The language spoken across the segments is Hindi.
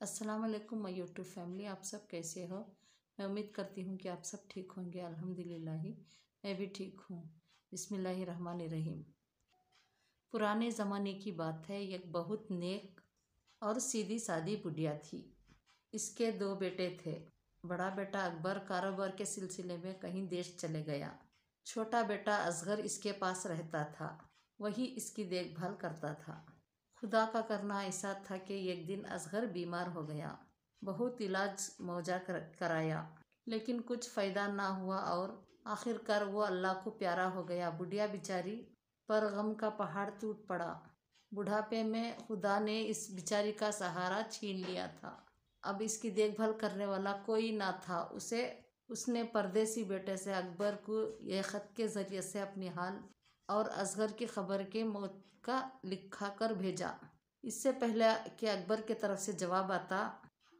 अस्सलाम वालेकुम माय यूट्यूब फैमिली। आप सब कैसे हो? मैं उम्मीद करती हूँ कि आप सब ठीक होंगे। अल्हम्दुलिल्लाह ही मैं भी ठीक हूँ। बिस्मिल्लाहिर्रहमानिर्रहीम। पुराने ज़माने की बात है। एक बहुत नेक और सीधी सादी बुढ़िया थी। इसके दो बेटे थे। बड़ा बेटा अकबर कारोबार के सिलसिले में कहीं देश चले गया। छोटा बेटा असगर इसके पास रहता था। वही इसकी देखभाल करता था। खुदा का करना ऐसा था कि एक दिन असगर बीमार हो गया। बहुत इलाज मौजा कराया, लेकिन कुछ फ़ायदा ना हुआ और आखिरकार वो अल्लाह को प्यारा हो गया। बुढ़िया बेचारी पर गम का पहाड़ टूट पड़ा। बुढ़ापे में खुदा ने इस बेचारी का सहारा छीन लिया था। अब इसकी देखभाल करने वाला कोई ना था। उसने परदेसी बेटे से अकबर को यह ख़त के ज़रिए से अपनी हाल और असगर की खबर के मौत का लिखा कर भेजा। इससे पहले कि अकबर की तरफ से जवाब आता,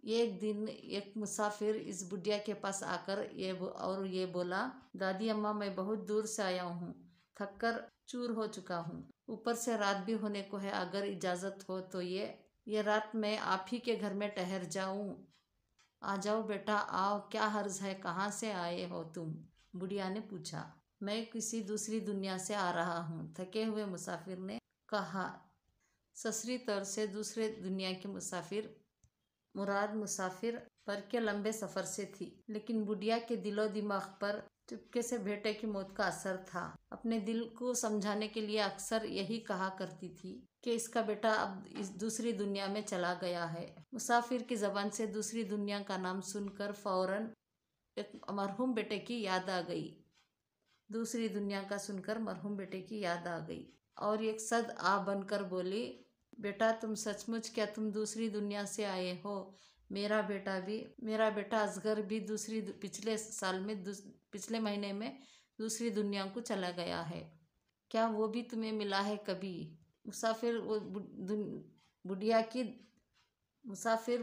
एक दिन एक मुसाफिर इस बुढ़िया के पास आकर ये बोला, दादी अम्मा, मैं बहुत दूर से आया हूँ, थक कर चूर हो चुका हूँ। ऊपर से रात भी होने को है। अगर इजाज़त हो तो ये रात मैं आप ही के घर में ठहर जाऊँ। आ जाओ बेटा, आओ, क्या हर्ज है, कहाँ से आए हो तुम? बुढ़िया ने पूछा। मैं किसी दूसरी दुनिया से आ रहा हूँ, थके हुए मुसाफिर ने कहा। ससरी तौर से दूसरे दुनिया के मुसाफिर मुराद मुसाफिर पर के लंबे सफ़र से थी, लेकिन बुढ़िया के दिलो दिमाग पर चुपके से बेटे की मौत का असर था। अपने दिल को समझाने के लिए अक्सर यही कहा करती थी कि इसका बेटा अब इस दूसरी दुनिया में चला गया है। मुसाफिर की ज़बान से दूसरी दुनिया का नाम सुनकर फौरन एक मरहूम बेटे की याद आ गई। दूसरी दुनिया का सुनकर मरहूम बेटे की याद आ गई और एक सद आ बनकर बोली, बेटा, तुम सचमुच क्या तुम दूसरी दुनिया से आए हो? मेरा बेटा असगर भी पिछले महीने में दूसरी दुनिया को चला गया है। क्या वो भी तुम्हें मिला है कभी? मुसाफिर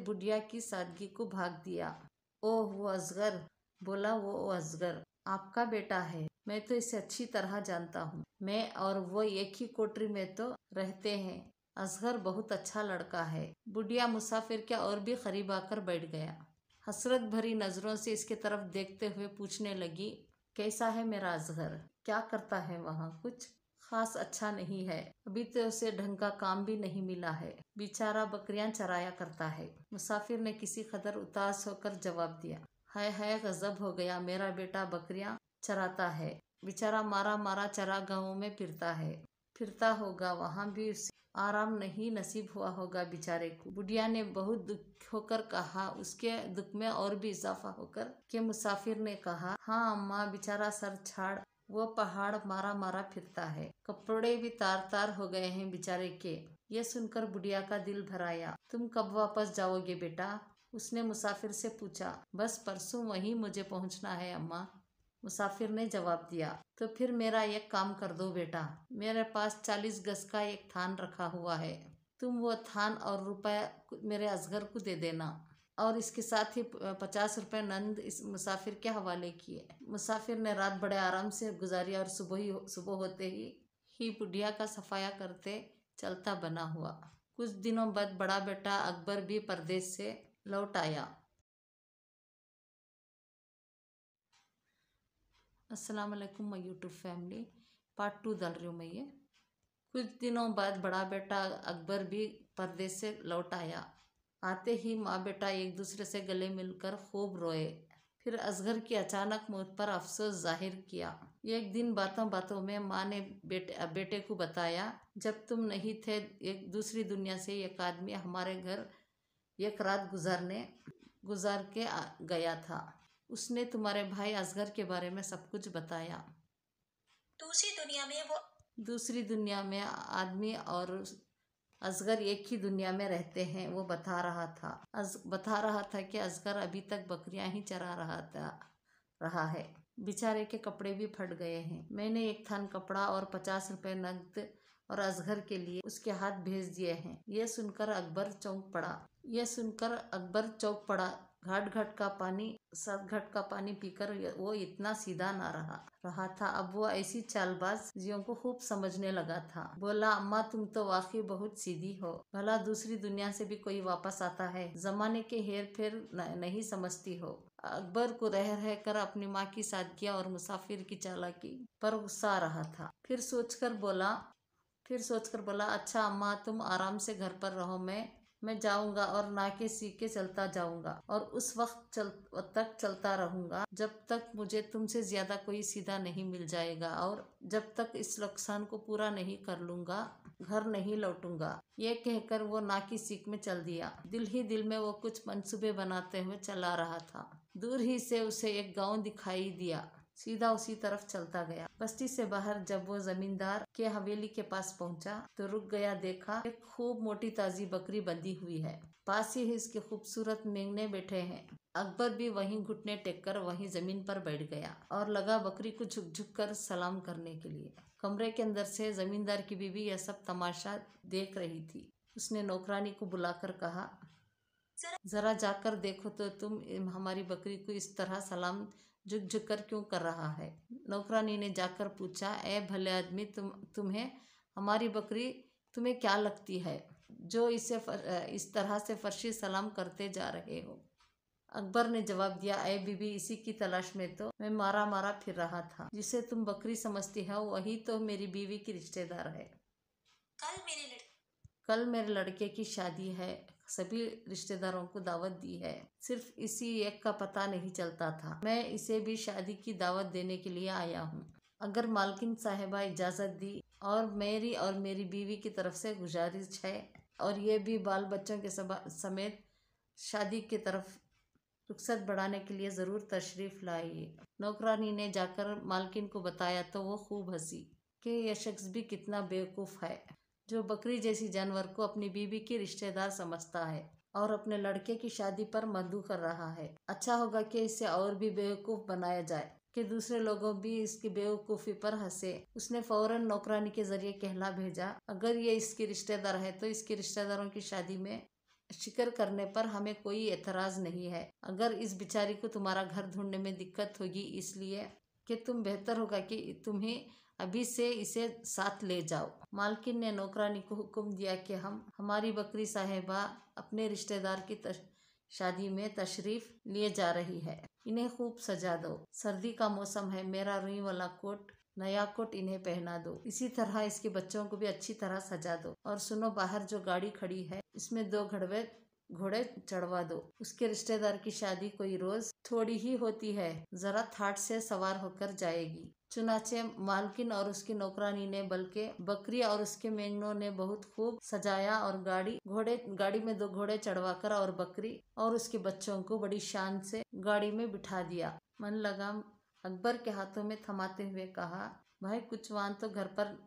बुढ़िया की सादगी को भाग दिया। ओह, वो असगर, बोला। वो असगर आपका बेटा है। मैं तो इसे अच्छी तरह जानता हूँ। मैं और वो एक ही कोठरी में तो रहते हैं। असगर बहुत अच्छा लड़का है। बुढ़िया मुसाफिर के और भी करीब आकर बैठ गया। हसरत भरी नज़रों से इसके तरफ देखते हुए पूछने लगी, कैसा है मेरा असगर? क्या करता है वहाँ? कुछ खास अच्छा नहीं है। अभी तो उसे ढंग का काम भी नहीं मिला है। बेचारा बकरियां चराया करता है। मुसाफिर ने किसी कदर उदास होकर जवाब दिया, हाय गजब हो गया। मेरा बेटा बकरियां चराता है। बेचारा मारा मारा चरागाहों में फिरता होगा। वहाँ भी उसे आराम नहीं नसीब हुआ होगा बेचारे को। बुढ़िया ने बहुत दुख होकर कहा। उसके दुख में और भी इजाफा होकर के मुसाफिर ने कहा, हाँ अम्मा, बेचारा सर छाड़ वो पहाड़ मारा मारा फिरता है। कपड़े भी तार तार हो गए हैं बेचारे के। ये सुनकर बुढ़िया का दिल भर आया। तुम कब वापस जाओगे बेटा? उसने मुसाफिर से पूछा। बस परसों वहीं मुझे पहुंचना है अम्मा, मुसाफिर ने जवाब दिया। तो फिर मेरा एक काम कर दो बेटा, मेरे पास 40 गज का एक थान रखा हुआ है। तुम वो थान और रुपए मेरे असगर को दे देना और इसके साथ ही 50 रुपये नंद इस मुसाफिर के हवाले किए। मुसाफिर ने रात बड़े आराम से गुजारी और सुबह होते ही बुढ़िया का सफाया करते चलता बना हुआ। कुछ दिनों बाद बड़ा बेटा अकबर भी परदेश से लौट आया। अस्सलाम वालेकुम माय यूट्यूब फैमिली। पार्ट 2 डाल रही हूँ मैं ये। कुछ दिनों बाद बड़ा बेटा अकबर भी परदेश से लौट आया। आते ही माँ बेटा एक दूसरे से गले मिलकर खूब रोए। फिर असगर की अचानक मौत पर अफसोस जाहिर किया। एक दिन बातों बातों में माँ ने बेटे को बताया, जब तुम नहीं थे, एक दूसरी दुनिया से एक आदमी हमारे घर एक रात गुजार के गया था। उसने तुम्हारे भाई असगर के बारे में सब कुछ बताया। दूसरी दुनिया में आदमी और असगर एक ही दुनिया में रहते हैं। वो बता रहा था कि असगर अभी तक बकरियां ही चरा रहा है। बेचारे के कपड़े भी फट गए हैं। मैंने एक थान कपड़ा और 50 रुपये नकद और असगर के लिए उसके हाथ भेज दिए हैं। यह सुनकर अकबर चौंक पड़ा। घाट घाट का पानी 7 घाट का पानी पीकर वो इतना सीधा ना रहा था। अब वो ऐसी चालबाजियों को खूब समझने लगा था। बोला, अम्मा तुम तो वाकई बहुत सीधी हो। भला दूसरी दुनिया से भी कोई वापस आता है? जमाने के हेर फेर नहीं समझती हो। अकबर को रह रह कर अपनी माँ की सादगियाँ और मुसाफिर की चालाकी पर गुस्सा आ रहा था। फिर सोचकर बोला, अच्छा अम्मा तुम आराम से घर पर रहो, मैं जाऊंगा और नाके सीके चलता जाऊंगा और उस वक्त तक चलता रहूंगा जब तक मुझे तुमसे ज्यादा कोई सीधा नहीं मिल जाएगा और जब तक इस नुकसान को पूरा नहीं कर लूंगा घर नहीं लौटूंगा। ये कहकर वो नाकी सीख में चल दिया। दिल ही दिल में वो कुछ मंसूबे बनाते हुए चला रहा था। दूर ही से उसे एक गांव दिखाई दिया। सीधा उसी तरफ चलता गया। बस्ती से बाहर जब वो जमींदार के हवेली के पास पहुंचा तो रुक गया। देखा एक खूब मोटी ताजी बकरी बंधी हुई है। पास ही इसके खूबसूरत मेंगने बैठे हैं। अकबर भी वहीं घुटने टेक कर वहीं जमीन पर बैठ गया और लगा बकरी को झुक झुक कर सलाम करने के लिए। कमरे के अंदर से जमींदार की बीवी यह सब तमाशा देख रही थी। उसने नौकरानी को बुलाकर कहा, जरा जाकर देखो तो तुम हमारी बकरी को इस तरह सलाम झुक झुक कर क्यों कर रहा है। नौकरानी ने जाकर पूछा, ए भले आदमी, तुम्हें हमारी बकरी तुम्हें क्या लगती है जो इस तरह से फर्शी सलाम करते जा रहे हो। अकबर ने जवाब दिया, ए बीबी, इसी की तलाश में तो मैं मारा मारा फिर रहा था। जिसे तुम बकरी समझती हो वही तो मेरी बीवी की रिश्तेदार है। कल मेरे लड़के की शादी है। सभी रिश्तेदारों को दावत दी है। सिर्फ इसी एक का पता नहीं चलता था। मैं इसे भी शादी की दावत देने के लिए आया हूँ। अगर मालकिन साहिबा इजाजत दी और मेरी बीवी की तरफ से गुजारिश है और ये भी बाल बच्चों के समेत शादी की तरफ रुखसत बढ़ाने के लिए जरूर तशरीफ लाइए। नौकरानी ने जाकर मालकिन को बताया तो वो खूब हंसी कि यह शख्स भी कितना बेवकूफ है जो बकरी जैसी जानवर को अपनी बीवी की रिश्तेदार समझता है और अपने लड़के की शादी पर मद्दू कर रहा है। अच्छा होगा कि इसे और भी बेवकूफ बनाया जाए कि दूसरे लोगों भी इसकी बेवकूफ़ी पर हंसे। उसने फौरन नौकरानी के जरिए कहला भेजा, अगर ये इसकी रिश्तेदार है तो इसके रिश्तेदारों की शादी में शिकर करने पर हमें कोई एतराज नहीं है। अगर इस बिचारी को तुम्हारा घर ढूंढने में दिक्कत होगी इसलिए कि तुम बेहतर होगा कि तुम्हें अभी से इसे साथ ले जाओ। मालकिन ने नौकरानी को हुक्म दिया कि हमारी बकरी साहिबा अपने रिश्तेदार की शादी में तशरीफ लिए जा रही है। इन्हें खूब सजा दो। सर्दी का मौसम है। मेरा रुई वाला नया कोट इन्हें पहना दो। इसी तरह इसके बच्चों को भी अच्छी तरह सजा दो। और सुनो, बाहर जो गाड़ी खड़ी है इसमें 2 घोड़े चढ़वा दो। उसके रिश्तेदार की शादी कोई रोज थोड़ी ही होती है, जरा थाट से सवार होकर जाएगी। चुनाचे मालकिन और उसकी नौकरानी ने बल्कि बकरी और उसके मेंगनों ने बहुत खूब सजाया और गाड़ी में 2 घोड़े चढ़वाकर और बकरी और उसके बच्चों को बड़ी शान से गाड़ी में बिठा दिया। मन लगा अकबर के हाथों में थमाते हुए कहा, भाई कुछ वान तो घर पर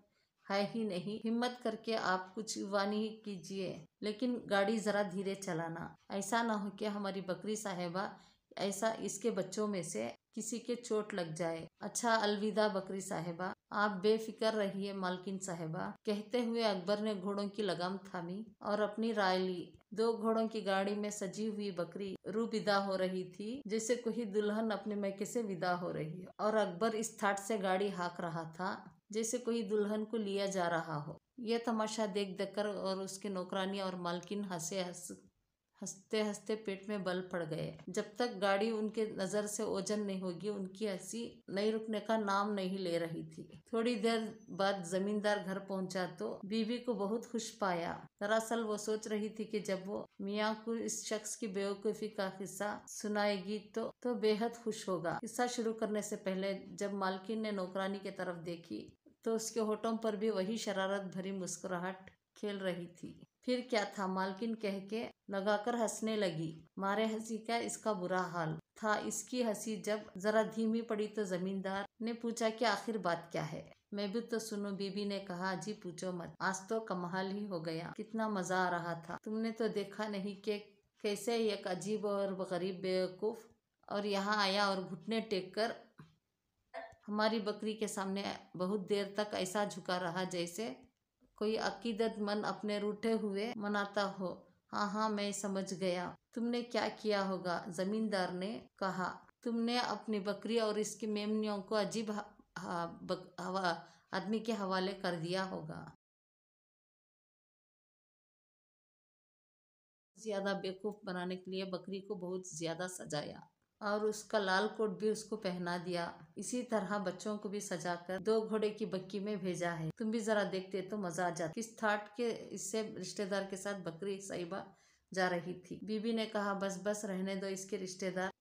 है ही नहीं। हिम्मत करके आप कुछ वानी ही कीजिए, लेकिन गाड़ी जरा धीरे चलाना। ऐसा ना हो कि हमारी बकरी साहिबा ऐसा इसके बच्चों में से किसी के चोट लग जाए। अच्छा, अलविदा बकरी साहिबा, आप बेफिक्र रहिए मालकिन साहिबा। कहते हुए अकबर ने घोड़ों की लगाम थामी और अपनी राय ली। 2 घोड़ों की गाड़ी में सजी हुई बकरी रू विदा हो रही थी जैसे कोई दुल्हन अपने मैके से विदा हो रही है और अकबर इस थाट से गाड़ी हाँक रहा था जैसे कोई दुल्हन को लिया जा रहा हो। यह तमाशा देख कर और उसके नौकरानी और मालकिन हंसते हंसते पेट में बल पड़ गए। जब तक गाड़ी उनके नजर से ओझल नहीं होगी उनकी हंसी नहीं रुकने का नाम नहीं ले रही थी। थोड़ी देर बाद जमींदार घर पहुंचा तो बीवी को बहुत खुश पाया। दरअसल वो सोच रही थी कि जब वो मियाँ को इस शख्स की बेवकूफ़ी का किस्सा सुनाएगी तो बेहद खुश होगा। किस्सा शुरू करने से पहले जब मालकिन ने नौकरानी की तरफ देखी तो उसके होठों पर भी वही शरारत भरी मुस्कुराहट खेल रही थी। फिर क्या था, मालकिन कह के लगाकर हंसने लगी। मारे हंसी का इसका बुरा हाल था। इसकी हंसी जब जरा धीमी पड़ी तो जमींदार ने पूछा कि आखिर बात क्या है। मैं भी तो सुनो, बीबी ने कहा। जी पूछो मत, आज तो कमाल ही हो गया। कितना मजा आ रहा था। तुमने तो देखा नहीं कि कैसे एक अजीब और गरीब बेवकूफ और यहाँ आया और घुटने टेक कर हमारी बकरी के सामने बहुत देर तक ऐसा झुका रहा जैसे कोई अकीदतमंद अपने रूठे हुए मनाता हो। हाँ हाँ, मैं समझ गया। तुमने क्या किया होगा? जमींदार ने कहा। तुमने अपनी बकरी और इसकी मेमनियों को अजीब आदमी के हवाले कर दिया होगा। ज्यादा बेवकूफ बनाने के लिए बकरी को बहुत ज्यादा सजाया और उसका लाल कोट भी उसको पहना दिया। इसी तरह बच्चों को भी सजाकर 2 घोड़े की बग्गी में भेजा है। तुम भी जरा देखते तो मजा आ जाता। किस ठाट के इससे रिश्तेदार के साथ बकरी साहिबा जा रही थी। बीबी ने कहा, बस बस रहने दो। इसके रिश्तेदार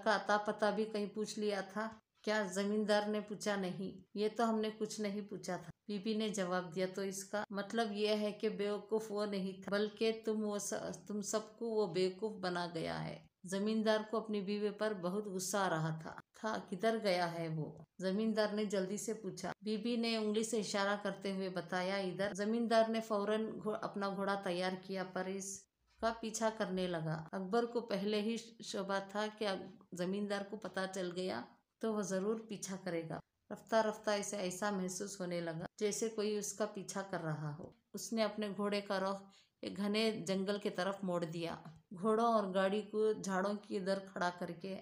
का अता पता भी कहीं पूछ लिया था क्या? जमींदार ने पूछा। नहीं, ये तो हमने कुछ नहीं पूछा था, बीबी ने जवाब दिया। तो इसका मतलब ये है कि बेवकूफ वो नहीं था, बल्कि तुम सबको वो बेवकूफ बना गया है। जमींदार को अपनी बीवी पर बहुत गुस्सा आ रहा था। किधर गया है वो? जमींदार ने जल्दी से पूछा। बीबी ने उंगली से इशारा करते हुए बताया, इधर। जमींदार ने फौरन अपना घोड़ा तैयार किया पर इसका पीछा करने लगा। अकबर को पहले ही शोभा था कि जमींदार को पता चल गया तो वह जरूर पीछा करेगा। रफ्ता रफ्ता इसे ऐसा महसूस होने लगा जैसे कोई उसका पीछा कर रहा हो। उसने अपने घोड़े का रुख एक घने जंगल की तरफ मोड़ दिया। घोड़ों और गाड़ी को झाड़ों की इधर खड़ा करके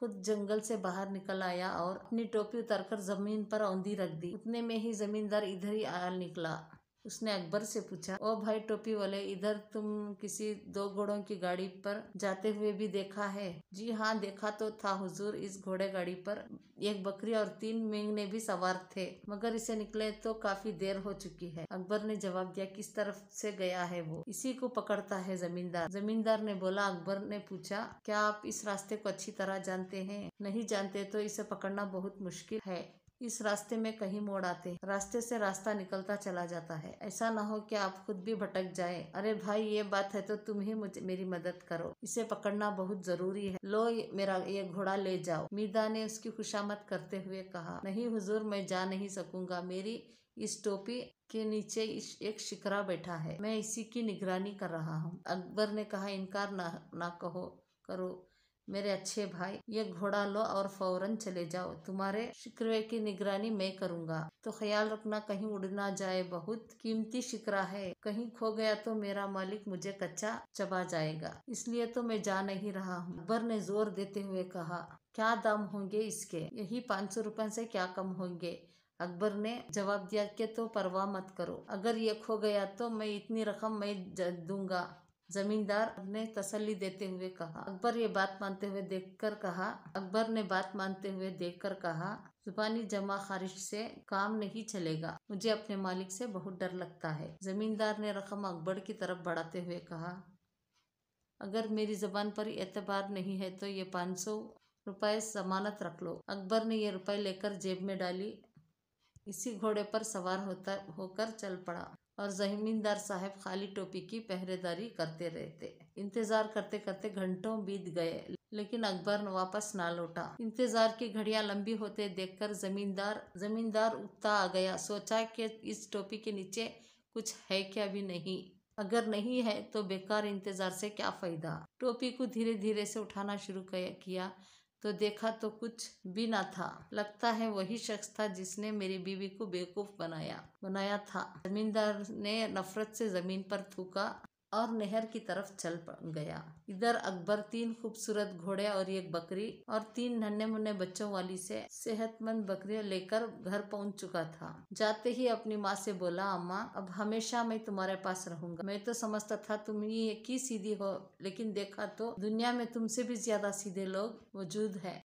खुद जंगल से बाहर निकल आया और अपनी टोपी उतारकर जमीन पर औंधी रख दी। उतने में ही जमींदार इधर ही आ निकला। उसने अकबर से पूछा, ओ भाई टोपी वाले, इधर तुम किसी 2 घोड़ों की गाड़ी पर जाते हुए भी देखा है? जी हाँ, देखा तो था हुजूर। इस घोड़े गाड़ी पर एक बकरी और 3 मेंढे भी सवार थे, मगर इसे निकले तो काफी देर हो चुकी है। अकबर ने जवाब दिया। किस तरफ से गया है वो? इसी को पकड़ता है जमींदार ने बोला। अकबर ने पूछा, क्या आप इस रास्ते को अच्छी तरह जानते हैं? नहीं जानते तो इसे पकड़ना बहुत मुश्किल है। इस रास्ते में कहीं मोड़ आते, रास्ते से रास्ता निकलता चला जाता है। ऐसा ना हो कि आप खुद भी भटक जाए। अरे भाई, ये बात है तो तुम ही मेरी मदद करो। इसे पकड़ना बहुत जरूरी है। लो मेरा ये घोड़ा ले जाओ। मीदा ने उसकी खुशामद करते हुए कहा। नहीं हुजूर, मैं जा नहीं सकूंगा। मेरी इस टोपी के नीचे एक शिकरा बैठा है, मैं इसी की निगरानी कर रहा हूँ। अकबर ने कहा, इनकार ना करो मेरे अच्छे भाई। ये घोड़ा लो और फौरन चले जाओ। तुम्हारे शिकरे की निगरानी मैं करूंगा, तो ख्याल रखना कहीं उड़ ना जाए। बहुत कीमती शिकरा है, कहीं खो गया तो मेरा मालिक मुझे कच्चा चबा जाएगा। इसलिए तो मैं जा नहीं रहा हूँ। अकबर ने जोर देते हुए कहा, क्या दाम होंगे इसके? यही 500 रुपए से क्या कम होंगे? अकबर ने जवाब दिया कि तो परवाह मत करो, अगर ये खो गया तो मैं इतनी रकम मैं दूंगा। जमींदार ने तसल्ली देते हुए कहा। अकबर ने बात मानते हुए देखकर कहा, जुबानी जमा खारिश से काम नहीं चलेगा। मुझे अपने मालिक से बहुत डर लगता है। जमींदार ने रकम अकबर की तरफ बढ़ाते हुए कहा, अगर मेरी जबान पर एतबार नहीं है तो ये 500 रुपए जमानत रख लो। अकबर ने ये रुपए लेकर जेब में डाली। इसी घोड़े पर सवार होकर चल पड़ा और जमींदार साहब खाली टोपी की पहरेदारी करते रहते। इंतजार करते करते घंटों बीत गए, लेकिन अकबर वापस ना लौटा। इंतजार की घड़ियां लंबी होते देखकर जमींदार उकता आ गया। सोचा कि इस टोपी के नीचे कुछ है क्या भी नहीं। अगर नहीं है तो बेकार इंतजार से क्या फायदा। टोपी को धीरे धीरे से उठाना शुरू किया तो देखा तो कुछ भी ना था। लगता है वही शख्स था जिसने मेरी बीवी को बेवकूफ बनाया था। जमींदार ने नफरत से जमीन पर थूका और नहर की तरफ चल गया। इधर अकबर 3 खूबसूरत घोड़े और एक बकरी और 3 नन्हे मुन्ने बच्चों वाली से सेहतमंद बकरियां लेकर घर पहुंच चुका था। जाते ही अपनी माँ से बोला, अम्मा, अब हमेशा मैं तुम्हारे पास रहूंगा। मैं तो समझता था तुम ही एक ही सीधी हो, लेकिन देखा तो दुनिया में तुमसे भी ज्यादा सीधे लोग मौजूद है।